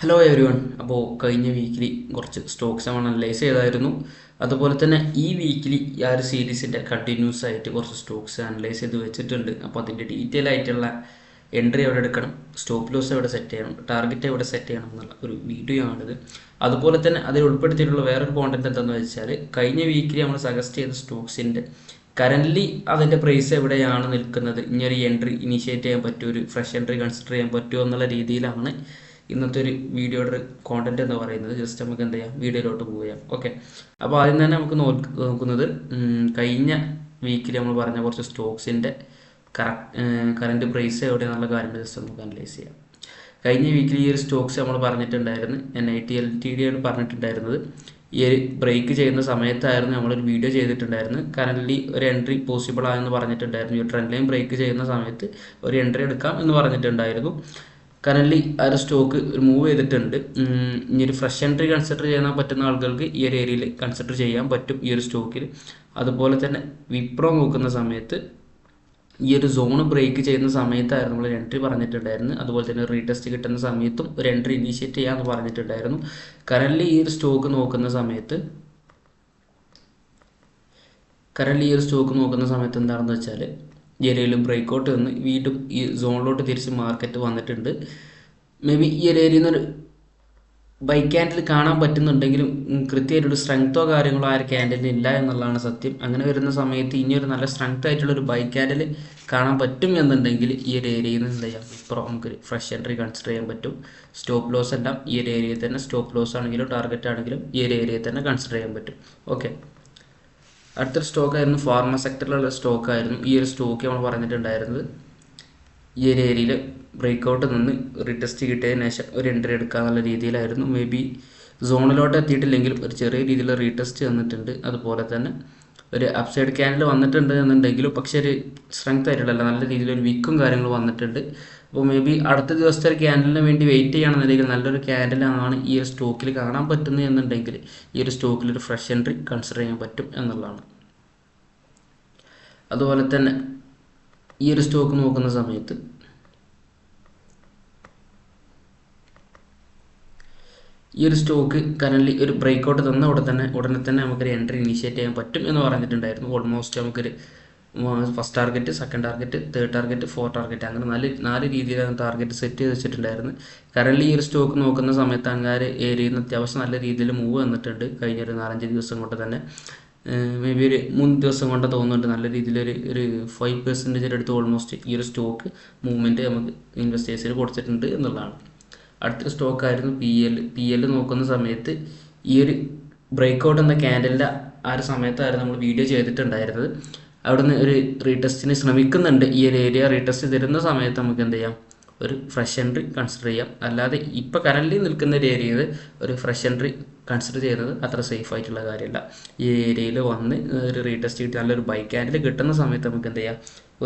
Hello every one. അപ്പോൾ കഴിഞ്ഞ വീക്കിൽ കുറച്ച് സ്റ്റോക്സ് നമ്മൾ അനലൈസ് ചെയ്തായിരുന്നു. അതുപോലെ തന്നെ ഈ വീക്കിൽ ആ ഒരു സീരീസിൻ്റെ കണ്ടിന്യൂസ് ആയിട്ട് കുറച്ച് സ്റ്റോക്സ് അനലൈസ് ചെയ്ത് വെച്ചിട്ടുണ്ട്. അപ്പോൾ അതിൻ്റെ ഡീറ്റെയിൽ ആയിട്ടുള്ള എൻട്രി എവിടെ എടുക്കണം, സ്റ്റോപ്പ് ലോസ് എവിടെ സെറ്റ് ചെയ്യണം, ടാർഗറ്റ് എവിടെ സെറ്റ് ചെയ്യണം എന്നുള്ള ഒരു വീഡിയോ ആണിത്. അതുപോലെ തന്നെ അതിൽ ഉൾപ്പെടുത്തിയിട്ടുള്ള വേറൊരു കോണ്ടന്റ് എന്താണെന്ന് വെച്ചാൽ കഴിഞ്ഞ വീക്കിൽ നമ്മൾ സജസ്റ്റ് ചെയ്ത സ്റ്റോക്സിൻ്റെ കറൻ്റ്ലി അതിൻ്റെ പ്രൈസ് എവിടെയാണ് നിൽക്കുന്നത്, ഇനിയൊരു എൻട്രി ഇനീഷ്യേറ്റ് ചെയ്യാൻ പറ്റുമോ, ഒരു ഫ്രഷ് എൻട്രി കൺസിഡർ ചെയ്യാൻ പറ്റുമോ എന്നുള്ള രീതിയിലാണ് ഇന്നത്തെ ഒരു വീഡിയോയുടെ കോണ്ടന്റ് എന്ന് പറയുന്നത്. ജസ്റ്റ് നമുക്ക് എന്ത് ചെയ്യാം, വീഡിയോയിലോട്ട് പോവുകയാണ്. ഓക്കെ, അപ്പോൾ ആദ്യം തന്നെ നമുക്ക് നോക്കുന്നത് കഴിഞ്ഞ വീക്കിൽ നമ്മൾ പറഞ്ഞ കുറച്ച് സ്റ്റോക്സിൻ്റെ കറൻറ്റ് പ്രൈസ് എവിടെയാണെന്നുള്ള കാര്യങ്ങൾ ജസ്റ്റ് നമുക്ക് അനലൈസ് ചെയ്യാം. കഴിഞ്ഞ വീക്കിൽ ഈ ഒരു സ്റ്റോക്സ് നമ്മൾ പറഞ്ഞിട്ടുണ്ടായിരുന്നു, NIT LTD ആണ് പറഞ്ഞിട്ടുണ്ടായിരുന്നത്. ഈ ഒരു ബ്രേക്ക് ചെയ്യുന്ന സമയത്തായിരുന്നു നമ്മളൊരു വീഡിയോ ചെയ്തിട്ടുണ്ടായിരുന്നു. കറൻ്റ്ലി ഒരു എൻട്രി പോസിബിൾ ആയെന്ന് പറഞ്ഞിട്ടുണ്ടായിരുന്നു. ഈ ട്രെൻഡ് ലൈൻ ബ്രേക്ക് ചെയ്യുന്ന സമയത്ത് ഒരു എൻട്രി എടുക്കാം എന്ന് പറഞ്ഞിട്ടുണ്ടായിരുന്നു. കറൻ്റ്ലി ആ ഒരു സ്റ്റോക്ക് മൂവ് ചെയ്തിട്ടുണ്ട്. ഇനി ഒരു ഫ്രഷ് എൻട്രി കൺസിഡർ ചെയ്യാൻ പറ്റുന്ന ആളുകൾക്ക് ഈ ഒരു ഏരിയയിൽ കൺസിഡർ ചെയ്യാൻ പറ്റും ഈ ഒരു സ്റ്റോക്കിൽ. അതുപോലെ തന്നെ വിപ്രോ നോക്കുന്ന സമയത്ത് ഈ ഒരു സോൺ ബ്രേക്ക് ചെയ്യുന്ന സമയത്തായിരുന്നു നമ്മൾ എൻട്രി പറഞ്ഞിട്ടുണ്ടായിരുന്നു. അതുപോലെ തന്നെ റീടെസ്റ്റ് കിട്ടുന്ന സമയത്തും ഒരു എൻട്രി ഇനീഷ്യേറ്റ് ചെയ്യാമെന്ന് പറഞ്ഞിട്ടുണ്ടായിരുന്നു. കറൻ്റ്ലി ഈ ഒരു സ്റ്റോക്ക് നോക്കുന്ന സമയത്ത് എന്താണെന്ന് വെച്ചാൽ ഈ ഏരിയയിൽ ബ്രേക്ക് വന്ന് വീണ്ടും ഈ സോണിലോട്ട് തിരിച്ച് മാർക്കറ്റ് വന്നിട്ടുണ്ട്. മേ ബി ഈ ഒരു ഏരിയയിൽ നിന്നൊരു ബൈ ക്യാൻഡിൽ കാണാൻ പറ്റുന്നുണ്ടെങ്കിലും കൃത്യമായിട്ടൊരു സ്ട്രെങ്തോ കാര്യങ്ങളോ ആ ഒരു ക്യാൻഡിലിന് ഇല്ല എന്നുള്ളതാണ് സത്യം. അങ്ങനെ വരുന്ന സമയത്ത് ഇനിയൊരു നല്ല സ്ട്രെങ്ത് ആയിട്ടുള്ളൊരു ബൈ ക്യാൻഡിൽ കാണാൻ പറ്റും എന്നുണ്ടെങ്കിൽ ഈ ഒരു ഏരിയയിൽ നിന്ന് എന്ത് ചെയ്യാം, ഇപ്പോൾ നമുക്ക് ഫ്രഷ് എൻട്രി കൺസിഡർ ചെയ്യാൻ പറ്റും. സ്റ്റോപ്പ് ലോസ് എല്ലാം ഈ ഒരു ഏരിയയിൽ തന്നെ, സ്റ്റോപ്പ് ലോസ് ആണെങ്കിലും ടാർഗറ്റ് ആണെങ്കിലും ഈ ഒരു ഏരിയയിൽ തന്നെ കൺസിഡർ ചെയ്യാൻ പറ്റും. ഓക്കെ, അടുത്തൊരു സ്റ്റോക്കായിരുന്നു ഫാർമ സെക്ടറിലുള്ള സ്റ്റോക്കായിരുന്നു. ഈ ഒരു സ്റ്റോക്ക് നമ്മൾ പറഞ്ഞിട്ടുണ്ടായിരുന്നത് ഈ ഒരു ഏരിയയിൽ ബ്രേക്കൗട്ട് നിന്ന് റീടെസ്റ്റ് കിട്ടിയതിന് ശേഷം ഒരു എൻട്രി എടുക്കാന്നുള്ള രീതിയിലായിരുന്നു. മേ ബി സോണിലോട്ട് എത്തിയിട്ടില്ലെങ്കിലും ഒരു ചെറിയ രീതിയിൽ റീടെസ്റ്റ് വന്നിട്ടുണ്ട്. അതുപോലെ തന്നെ ഒരു അപ്സൈഡ് ക്യാൻഡിൽ വന്നിട്ടുണ്ട് എന്നുണ്ടെങ്കിലും പക്ഷേ ഒരു സ്ട്രെങ്ത് ആയിട്ടുള്ളല്ല, നല്ല രീതിയിലൊരു വീക്കും കാര്യങ്ങളും വന്നിട്ടുണ്ട്. അപ്പോൾ മേ ബി അടുത്ത ദിവസത്തെ ഒരു ക്യാൻഡലിന് വേണ്ടി വെയിറ്റ് ചെയ്യുകയാണെന്നുണ്ടെങ്കിൽ നല്ലൊരു ക്യാൻഡലാണ് ഈ ഒരു സ്റ്റോക്കിൽ കാണാൻ പറ്റുന്നത് എന്നുണ്ടെങ്കിൽ ഈ ഒരു സ്റ്റോക്കിൽ ഒരു ഫ്രഷ് എൻട്രി കൺസിഡർ ചെയ്യാൻ പറ്റും എന്നുള്ളതാണ്. അതുപോലെ തന്നെ ഈ ഒരു സ്റ്റോക്ക് നോക്കുന്ന സമയത്ത് ഈ ഒരു സ്റ്റോക്ക് കറൻ്റ്ലി ഒരു ബ്രേക്കൗട്ട് തന്ന ഉടനെ തന്നെ നമുക്കൊരു എൻട്രി ഇനീഷ്യേറ്റ് ചെയ്യാൻ പറ്റും എന്ന് പറഞ്ഞിട്ടുണ്ടായിരുന്നു. ഓൾമോസ്റ്റ് നമുക്കൊരു first target, second target, third target, fourth target, അങ്ങനെ നാല് രീതിയിലാണ് ടാർഗറ്റ് സെറ്റ് ചെയ്ത് വെച്ചിട്ടുണ്ടായിരുന്നു. കറൻ്റ്ലി ഈ ഒരു സ്റ്റോക്ക് നോക്കുന്ന സമയത്ത് അങ്ങാര് ഏരിയയിൽ നിന്ന് അത്യാവശ്യം നല്ല രീതിയിൽ മൂവ് വന്നിട്ടുണ്ട്. കഴിഞ്ഞൊരു 4-5 ദിവസം കൊണ്ട് തന്നെ, മേ ബി ഒരു 3 ദിവസം കൊണ്ട് തോന്നുന്നുണ്ട് നല്ല രീതിയിലൊരു 5% അടുത്ത് ഓൾമോസ്റ്റ് ഈ ഒരു സ്റ്റോക്ക് മൂവ്മെൻറ്റ് നമുക്ക് ഇൻവെസ്റ്റേഴ്സിന് കൊടുത്തിട്ടുണ്ട് എന്നുള്ളതാണ്. അടുത്തൊരു സ്റ്റോക്കായിരുന്നു PL നോക്കുന്ന സമയത്ത് ഈ ഒരു ബ്രേക്കൗട്ട് എന്ന ക്യാൻഡലിൻ്റെ ആ ഒരു സമയത്തായിരുന്നു നമ്മൾ വീഡിയോ ചെയ്തിട്ടുണ്ടായിരുന്നത്. അവിടുന്ന് ഒരു റീടെസ്റ്റിന് ശ്രമിക്കുന്നുണ്ട്. ഈ ഒരു ഏരിയ റീടെസ്റ്റ് തരുന്ന സമയത്ത് നമുക്ക് എന്ത് ചെയ്യാം, ഒരു ഫ്രഷ് എൻട്രി കൺസിഡർ ചെയ്യാം. അല്ലാതെ ഇപ്പോൾ കറൻ്റ്ലി നിൽക്കുന്ന ഒരു ഏരിയയിൽ ഒരു ഫ്രഷ് എൻട്രി കൺസിഡർ ചെയ്യുന്നത് അത്ര സേഫ് ആയിട്ടുള്ള കാര്യമല്ല. ഈ ഏരിയയിൽ വന്ന് ഒരു റീടെസ്റ്റ് കിട്ടി നല്ലൊരു ബൈ ക്യാൻഡിൽ കിട്ടുന്ന സമയത്ത് നമുക്ക് എന്ത് ചെയ്യാം,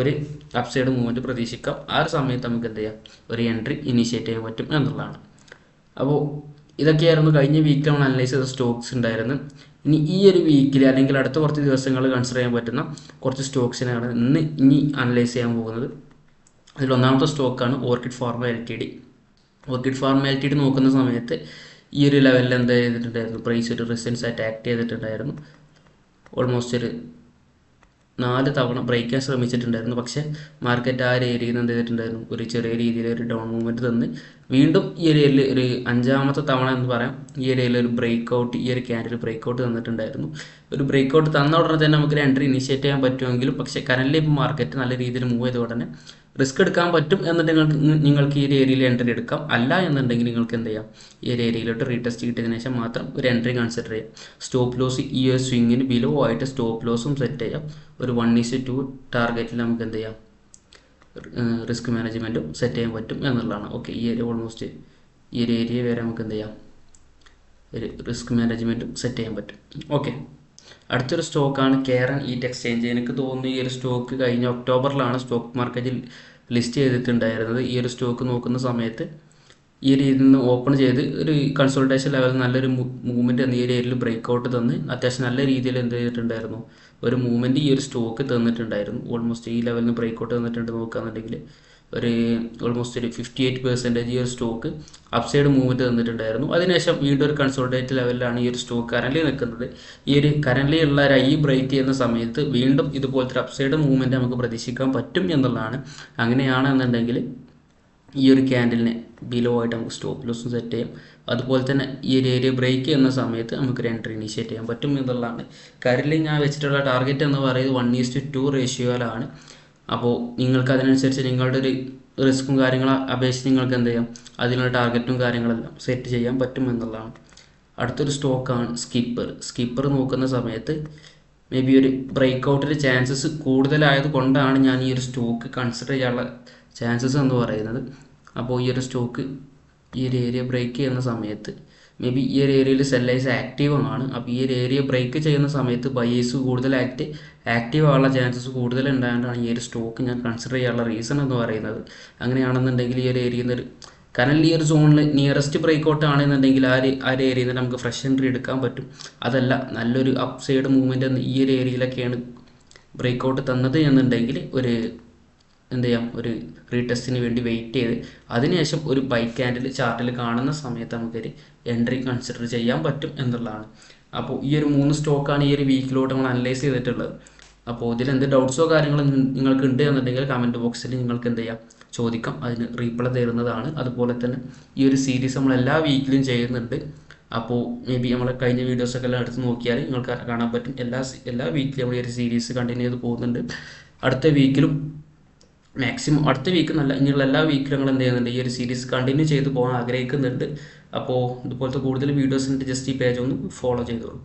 ഒരു അപ്സൈഡ് മൂവ്മെൻറ്റ് പ്രതീക്ഷിക്കാം. ആ ഒരു സമയത്ത് നമുക്ക് എന്ത് ചെയ്യാം, ഒരു എൻട്രി ഇനീഷ്യേറ്റ് ചെയ്യാൻ പറ്റും എന്നുള്ളതാണ്. അപ്പോൾ ഇതൊക്കെയായിരുന്നു കഴിഞ്ഞ വീക്കിൽ നമ്മൾ അനലൈസ് ചെയ്ത സ്റ്റോക്സ് ഉണ്ടായിരുന്നു. ഇനി ഈ ഒരു വീക്കിൽ അല്ലെങ്കിൽ അടുത്ത കുറച്ച് ദിവസങ്ങൾ കൺസിഡർ ചെയ്യാൻ പറ്റുന്ന കുറച്ച് സ്റ്റോക്സിനാണ് ഇനി അനലൈസ് ചെയ്യാൻ പോകുന്നത്. അതിലൊന്നാമത്തെ സ്റ്റോക്കാണ് orchid pharma LTD. Orchid pharma LTD നോക്കുന്ന സമയത്ത് ഈ ഒരു ലെവലിൽ എന്താ ചെയ്തിട്ടുണ്ടായിരുന്നു, പ്രൈസ് ഒരു റെസിസ്റ്റൻസ് ആയിട്ട് ആക്ട് ചെയ്തിട്ടുണ്ടായിരുന്നു. ഓൾമോസ്റ്റ് ഒരു 4 തവണ ബ്രേക്ക് ചെയ്യാൻ ശ്രമിച്ചിട്ടുണ്ടായിരുന്നു. പക്ഷേ മാർക്കറ്റ് ആ ഒരു ഏരിയയിൽ നിന്ന് എന്ത് ചെയ്തിട്ടുണ്ടായിരുന്നു, ഒരു ചെറിയ രീതിയിൽ ഒരു ഡൗൺ മൂവ്മെൻറ്റ് തന്ന് വീണ്ടും ഈ ഏരിയയിൽ ഒരു 5ാമത്തെ തവണ എന്ന് പറയാം ഈ ഏരിയയിൽ ഒരു ബ്രേക്കൗട്ട്, ഈ ഒരു ക്യാൻഡിൽ ബ്രേക്കൗട്ട് തന്നിട്ടുണ്ടായിരുന്നു. ഒരു ബ്രേക്കൗട്ട് തന്ന ഉടനെ തന്നെ നമുക്ക് എൻട്രി ഇനീഷ്യേറ്റ് ചെയ്യാൻ പറ്റുമെങ്കിലും പക്ഷേ കറൻ്റ്ലി ഇപ്പോൾ മാർക്കറ്റ് നല്ല രീതിയിൽ മൂവ് ചെയ്ത ഉടനെ റിസ്ക് എടുക്കാൻ പറ്റും എന്നുണ്ടെങ്കിൽ നിങ്ങൾക്ക് ഈ ഒരു ഏരിയയിൽ എൻട്രി എടുക്കാം. അല്ല എന്നുണ്ടെങ്കിൽ നിങ്ങൾക്ക് എന്ത് ചെയ്യാം, ഈ ഒരു ഏരിയയിലോട്ട് റീടെസ്റ്റ് കിട്ടിയതിനു ശേഷം മാത്രം ഒരു എൻട്രി കൺസിഡർ ചെയ്യാം. സ്റ്റോപ്പ് ലോസ് ഈ ഒരു സ്വിങ്ങിന് ബിലോ ആയിട്ട് സ്റ്റോപ്പ് ലോസും സെറ്റ് ചെയ്യാം. ഒരു 1:2 ടാർഗറ്റിൽ നമുക്ക് എന്ത് ചെയ്യാം, റിസ്ക് മാനേജ്മെൻറ്റും സെറ്റ് ചെയ്യാൻ പറ്റും എന്നുള്ളതാണ്. ഓക്കെ, ഈ ഏരിയ ഓൾമോസ്റ്റ് ഈ ഒരു ഏരിയ വരെ നമുക്ക് എന്ത് ചെയ്യാം, ഒരു റിസ്ക് മാനേജ്മെൻറ്റും സെറ്റ് ചെയ്യാൻ പറ്റും. ഓക്കെ, അടുത്തൊരു സ്റ്റോക്കാണ് കെയർ ആൻഡ് ഈറ്റ് എക്സ്ചേഞ്ച്. എനിക്ക് തോന്നുന്നു ഈ ഒരു സ്റ്റോക്ക് കഴിഞ്ഞ ഒക്ടോബറിലാണ് സ്റ്റോക്ക് മാർക്കറ്റിൽ ലിസ്റ്റ് ചെയ്തിട്ടുണ്ടായിരുന്നത്. ഈ ഒരു സ്റ്റോക്ക് നോക്കുന്ന സമയത്ത് ഈ ഒരു ഇതിൽ നിന്ന് ഓപ്പൺ ചെയ്ത് ഒരു കൺസോൾട്ടേഷൻ ലെവലിൽ നല്ലൊരു മൂവ്മെൻറ്റ് ഈ ഒരു ഏരിയയിൽ ബ്രേക്കൗട്ട് തന്ന് അത്യാവശ്യം നല്ല രീതിയിൽ എന്ത് ചെയ്തിട്ടുണ്ടായിരുന്നു, ഒരു മൂവ്മെൻറ്റ് ഈ ഒരു സ്റ്റോക്ക് തന്നിട്ടുണ്ടായിരുന്നു. ഓൾമോസ്റ്റ് ഈ ലെവലിൽ നിന്ന് ബ്രേക്കൗട്ട് തന്നിട്ടുണ്ട് നോക്കുകയാണെന്നുണ്ടെങ്കിൽ ഒരു ഓൾമോസ്റ്റ് ഒരു 58% ഈ ഒരു സ്റ്റോക്ക് അപ്സൈഡ് മൂവ്മെൻറ്റ് തന്നിട്ടുണ്ടായിരുന്നു. അതിനുശേഷം വീണ്ടും ഒരു കൺസോൾട്ടേറ്റ് ലെവലിലാണ് ഈ ഒരു സ്റ്റോക്ക് കറൻ്റ് നിൽക്കുന്നത്. ഈ ഒരു കറൻ്റ് ഉള്ള ഒരു ഐ ബ്രേക്ക് ചെയ്യുന്ന സമയത്ത് വീണ്ടും ഇതുപോലത്തെ ഒരു അപ്സൈഡ് മൂവ്മെൻറ്റ് നമുക്ക് പ്രതീക്ഷിക്കാൻ പറ്റും എന്നുള്ളതാണ്. അങ്ങനെയാണെന്നുണ്ടെങ്കിൽ ഈ ഒരു ക്യാൻഡലിനെ ബിലോ ആയിട്ട് നമുക്ക് സ്റ്റോപ്പ് ലോസും സെറ്റ് ചെയ്യാം. അതുപോലെ തന്നെ ഈ ഒരു ഏരിയ ബ്രേക്ക് ചെയ്യുന്ന സമയത്ത് നമുക്കൊരു എൻട്രി ഇനീഷ്യേറ്റ് ചെയ്യാൻ പറ്റും എന്നുള്ളതാണ്. കറൻ്റ് ഞാൻ വെച്ചിട്ടുള്ള ടാർഗറ്റ് എന്ന് പറയുന്നത് 1:2 റേഷ്യോയിലാണ്. അപ്പോൾ നിങ്ങൾക്ക് അതിനനുസരിച്ച് നിങ്ങളുടെ ഒരു റിസ്ക്കും കാര്യങ്ങളും അപേക്ഷിച്ച് നിങ്ങൾക്ക് എന്ത് ചെയ്യാം, അതിനുള്ള ടാർഗറ്റും കാര്യങ്ങളെല്ലാം സെറ്റ് ചെയ്യാൻ പറ്റും എന്നുള്ളതാണ്. അടുത്തൊരു സ്റ്റോക്കാണ് സ്കിപ്പർ നോക്കുന്ന സമയത്ത് മേ ബി ഒരു ബ്രേക്ക് ഔട്ടിൻ്റെ ചാൻസസ് കൂടുതലായത് കൊണ്ടാണ് ഞാൻ ഈ ഒരു സ്റ്റോക്ക് കൺസിഡർ ചെയ്യാനുള്ള ചാൻസസ് എന്ന് പറയുന്നത്. അപ്പോൾ ഈ ഒരു സ്റ്റോക്ക് ഈ ഒരു ഏരിയ ബ്രേക്ക് ചെയ്യുന്ന സമയത്ത് മേ ബി ഈ ഒരു ഏരിയയിൽ സെല്ലേഴ്സ് ആക്റ്റീവ് ആണ്. അപ്പോൾ ഈ ഒരു ഏരിയ ബ്രേക്ക് ചെയ്യുന്ന സമയത്ത് ബയേഴ്സ് കൂടുതൽ ആക്റ്റീവ് ആവാനുള്ള ചാൻസസ് കൂടുതൽ ഉണ്ടായതുകൊണ്ടാണ് ഈ ഒരു സ്റ്റോക്ക് ഞാൻ കൺസിഡർ ചെയ്യാനുള്ള റീസൺ എന്ന് പറയുന്നത്. അങ്ങനെയാണെന്നുണ്ടെങ്കിൽ ഈ ഒരു ഏരിയയിൽ നിന്ന് കാരണം ഈ ഒരു സോണിൽ നിയറസ്റ്റ് ബ്രേക്ക് ഔട്ട് ആണെന്നുണ്ടെങ്കിൽ ആ ഒരു ഏരിയയിൽ നിന്ന് നമുക്ക് ഫ്രഷ് എൻട്രി എടുക്കാൻ പറ്റും. അതല്ല നല്ലൊരു അപ്സൈഡ് മൂവ്മെൻറ്റ് ഈ ഒരു ഏരിയയിലൊക്കെയാണ് ബ്രേക്ക് ഔട്ട് തന്നത് എന്നുണ്ടെങ്കിൽ ഒരു എന്ത് ചെയ്യാം, ഒരു റീടെസ്റ്റിന് വേണ്ടി വെയിറ്റ് ചെയ്ത് അതിനുശേഷം ഒരു ബൈ ക്യാൻഡിൽ ചാർട്ടിൽ കാണുന്ന സമയത്ത് നമുക്കൊരു എൻട്രി കൺസിഡർ ചെയ്യാൻ പറ്റും എന്നുള്ളതാണ്. അപ്പോൾ ഈ ഒരു 3 സ്റ്റോക്കാണ് ഈ ഒരു വീക്കിലോട്ട് നമ്മൾ അനലൈസ് ചെയ്തിട്ടുള്ളത്. അപ്പോൾ ഇതിൽ എന്ത് ഡൗട്ട്സോ കാര്യങ്ങളോ നിങ്ങൾക്ക് ഉണ്ട് എന്നുണ്ടെങ്കിൽ കമൻറ്റ് ബോക്സിൽ നിങ്ങൾക്ക് എന്ത് ചെയ്യാം ചോദിക്കാം, അതിന് റീപ്ലൈ തരുന്നതാണ്. അതുപോലെ തന്നെ ഈ ഒരു സീരീസ് നമ്മൾ എല്ലാ വീക്കിലും ചെയ്യുന്നുണ്ട്. അപ്പോൾ മേ ബി നമ്മൾ കഴിഞ്ഞ വീഡിയോസൊക്കെ എല്ലാം എടുത്ത് നോക്കിയാൽ നിങ്ങൾക്ക് കാണാൻ പറ്റും എല്ലാ വീക്കിലും നമ്മൾ ഈ ഒരു സീരീസ് കണ്ടിന്യൂ ചെയ്ത് പോകുന്നുണ്ട്. അടുത്ത വീക്കിലും മാക്സിമം അടുത്ത വീക്ക് നല്ല ഇനിയുള്ള എല്ലാ വീക്കിലും ഞങ്ങൾ എന്ത് ചെയ്യുന്നുണ്ട്, ഈ ഒരു സീരീസ് കണ്ടിന്യൂ ചെയ്ത് പോകാൻ ആഗ്രഹിക്കുന്നുണ്ട്. അപ്പോൾ ഇതുപോലത്തെ കൂടുതൽ വീഡിയോസിൻ്റെ ജസ്റ്റ് ഈ പേജ് ഒന്ന് ഫോളോ ചെയ്തോളൂ.